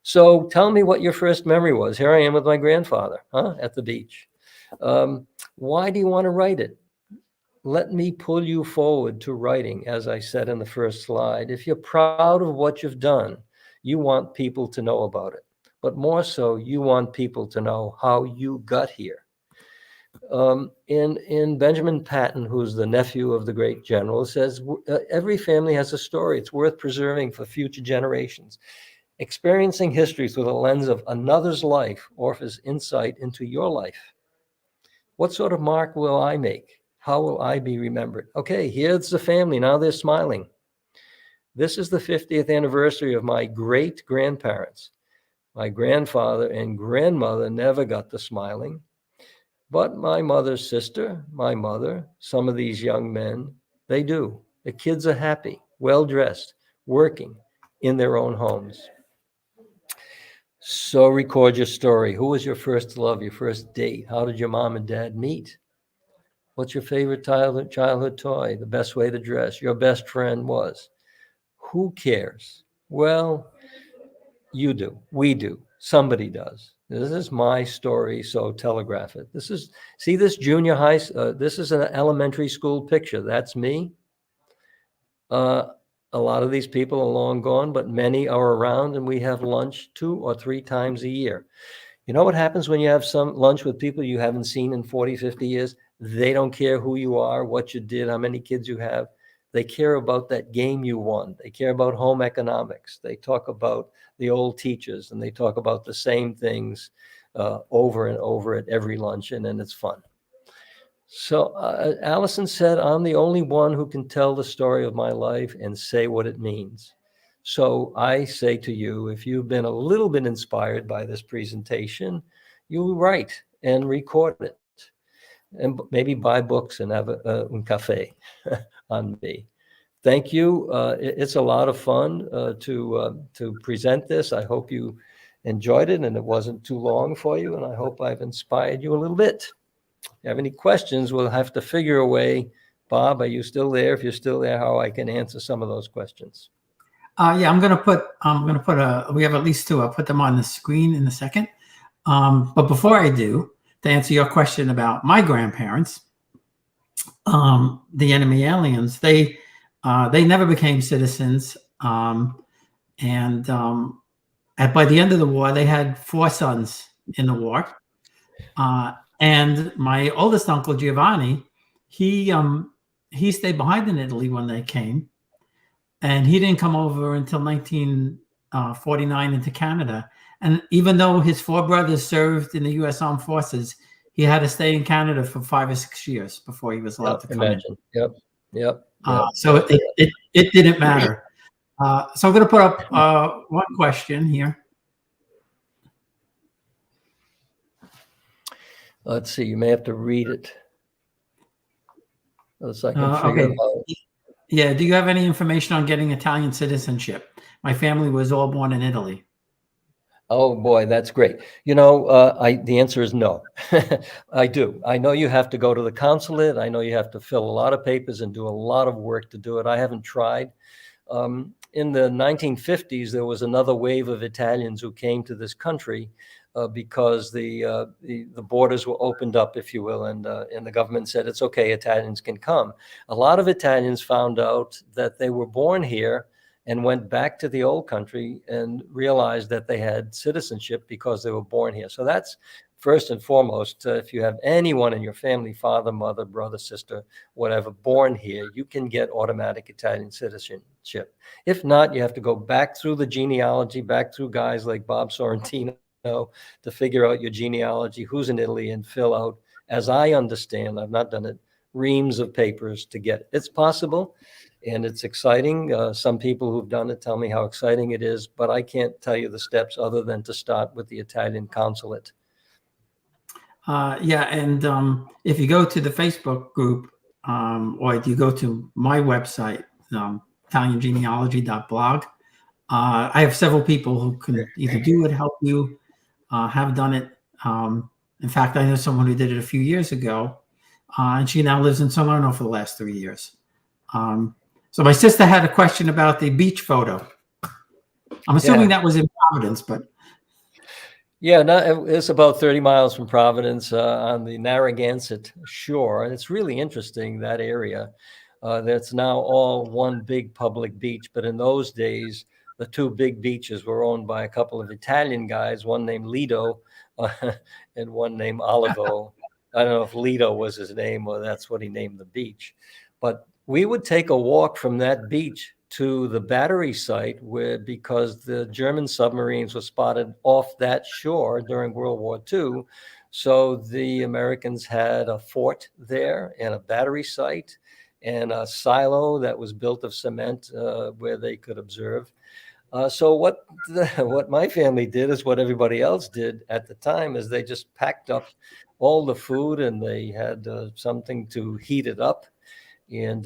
So tell me what your first memory was. Here I am with my grandfather at the beach. Why do you want to write it? Let me pull you forward to writing, as I said in the first slide. If you're proud of what you've done, you want people to know about it. But more so, you want people to know how you got here. In Benjamin Patton, who's the nephew of the great general, says, every family has a story. It's worth preserving for future generations. Experiencing history through the lens of another's life offers insight into your life. What sort of mark will I make? How will I be remembered? Okay, here's the family. Now they're smiling. This is the 50th anniversary of my great-grandparents. My grandfather and grandmother never got the smiling, but my mother's sister, my mother, some of these young men, they do. The kids are happy, well-dressed, working in their own homes. So record your story. Who was your first love, your first date? How did your mom and dad meet? What's your favorite childhood toy? The best way to dress? Your best friend was? Who cares? Well, you do. We do. Somebody does. This is my story, so telegraph it. See this junior high, this is an elementary school picture. That's me. A lot of these people are long gone, but many are around, and we have lunch 2 or 3 times a year. You know what happens when you have some lunch with people you haven't seen in 40, 50 years? They don't care who you are, what you did, how many kids you have. They care about that game you won. They care about home economics. They talk about the old teachers, and they talk about the same things over and over at every luncheon, and it's fun. So Allison said, I'm the only one who can tell the story of my life and say what it means. So I say to you, if you've been a little bit inspired by this presentation, you write and record it, and maybe buy books and have un café on me. Thank you. It's a lot of fun to present this. I hope you enjoyed it and it wasn't too long for you, and I hope I've inspired you a little bit. If you have any questions, we'll have to figure a way. Bob, are you still there? If you're still there, how I can answer some of those questions. Yeah, I'm gonna put we have at least 2. I'll put them on the screen in a second. But before I do, to answer your question about my grandparents, the enemy aliens, they never became citizens. By the end of the war, they had 4 sons in the war. And my oldest uncle, Giovanni, he stayed behind in Italy when they came. And he didn't come over until 1949 into Canada. And even though his 4 brothers served in the U.S. Armed Forces, he had to stay in Canada for 5 or 6 years before he was allowed to come in. Yep. So it didn't matter. So I'm going to put up one question here. Let's see. You may have to read it. So I can figure okay. it out. Yeah. Do you have any information on getting Italian citizenship? my family was all born in Italy. Oh boy, that's great. The answer is no. I do. I know you have to go to the consulate. I know you have to fill a lot of papers and do a lot of work to do it. I haven't tried. In the 1950s, there was another wave of Italians who came to this country because the borders were opened up, if you will, and the government said it's okay, Italians can come. A lot of Italians found out that they were born here and went back to the old country and realized that they had citizenship because they were born here. So that's first and foremost. If you have anyone in your family, father, mother, brother, sister, whatever, born here, you can get automatic Italian citizenship. If not, you have to go back through the genealogy, back through guys like Bob Sorrentino to figure out your genealogy, who's in Italy, and fill out, as I understand, I've not done it, reams of papers to get it. It's possible. And it's exciting. Some people who've done it tell me how exciting it is, but I can't tell you the steps other than to start with the Italian consulate. Yeah, and if you go to the Facebook group, or if you go to my website, ItalianGenealogy.blog, I have several people who can either do it, help you, have done it. In fact, I know someone who did it a few years ago, and she now lives in Salerno for the last 3 years. So my sister had a question about the beach photo. I'm assuming that was in Providence, but. Yeah, no, it's about 30 miles from Providence on the Narragansett shore. And it's really interesting, that area. That's now all one big public beach. But in those days, the two big beaches were owned by a couple of Italian guys, one named Lido and one named Olivo. I don't know if Lido was his name or that's what he named the beach. But we would take a walk from that beach to the battery site because the German submarines were spotted off that shore during World War II. So the Americans had a fort there and a battery site and a silo that was built of cement where they could observe. So what my family did is what everybody else did at the time, is they just packed up all the food and they had something to heat it up. And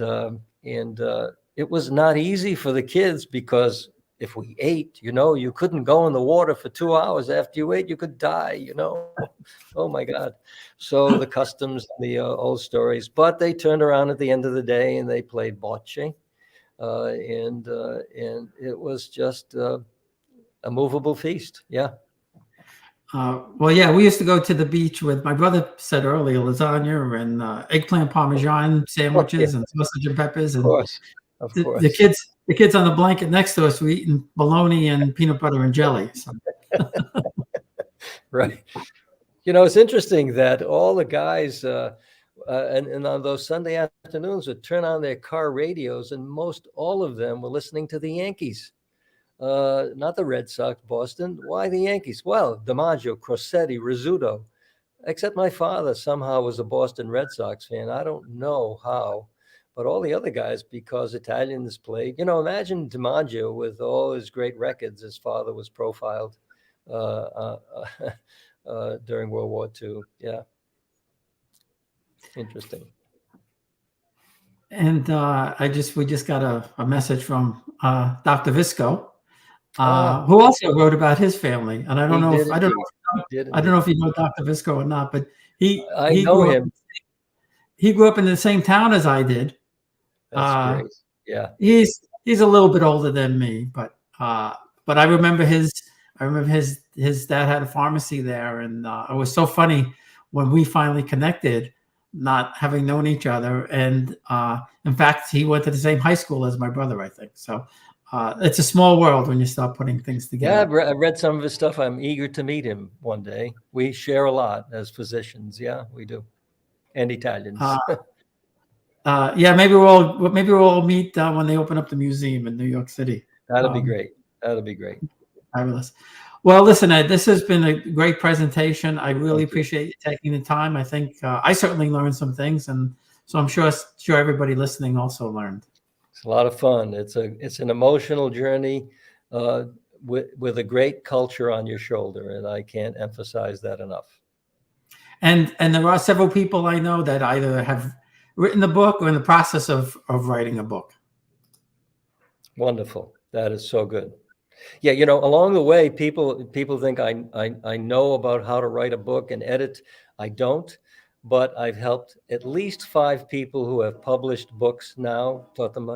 it was not easy for the kids because if we ate, you couldn't go in the water for 2 hours after you ate, you could die, Oh my God. So the customs, the old stories, but they turned around at the end of the day and they played bocce. And it was just a movable feast. Yeah. Well, yeah, we used to go to the beach with, my brother said earlier, lasagna and eggplant parmesan sandwiches and sausage and peppers. And of course. The kids on the blanket next to us were eating bologna and peanut butter and jelly. So. Right. It's interesting that all the guys and on those Sunday afternoons would turn on their car radios, and most all of them were listening to the Yankees. Not the Red Sox, Boston. Why the Yankees? Well, DiMaggio, Crosetti, Rizzuto. Except my father somehow was a Boston Red Sox fan. I don't know how, but all the other guys, because Italians played. Imagine DiMaggio with all his great records. His father was profiled during World War II. Yeah, interesting. And we just got a message from Dr. Visco. Who also wrote about his family, and I don't know if you know Dr. Visco or not, but I know him. He grew up in the same town as I did. That's great. Yeah, he's a little bit older than me, but I remember his dad had a pharmacy there, and it was so funny when we finally connected, not having known each other, and in fact, he went to the same high school as my brother, I think. So. It's a small world when you start putting things together. Yeah, I've read some of his stuff. I'm eager to meet him one day. We share a lot as physicians. Yeah, we do. And Italians. Yeah, maybe we'll all meet when they open up the museum in New York City. That'll be great. That'll be great. Fabulous. Well, listen, Ed, this has been a great presentation. I really appreciate you taking the time. I think I certainly learned some things, and so I'm sure everybody listening also learned. It's a lot of fun. It's an emotional journey with a great culture on your shoulder, and I can't emphasize that enough. And there are several people I know that either have written the book or in the process of writing a book. Wonderful. That is so good. Yeah, you know, along the way, people think I know about how to write a book and edit. I don't, but I've helped at least 5 people who have published books now,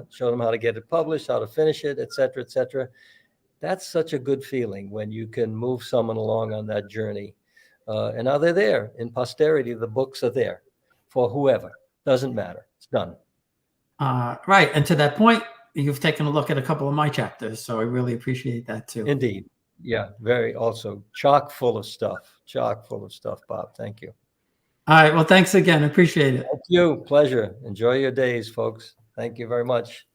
show them how to get it published, how to finish it, et cetera, et cetera. That's such a good feeling when you can move someone along on that journey. And now they're there in posterity. The books are there for whoever. Doesn't matter. It's done. Right. And to that point, you've taken a look at a couple of my chapters, so I really appreciate that too. Indeed. Yeah, very also chock full of stuff. Chock full of stuff, Bob. Thank you. All right. Well, thanks again. Appreciate it. Thank you. Pleasure. Enjoy your days, folks. Thank you very much.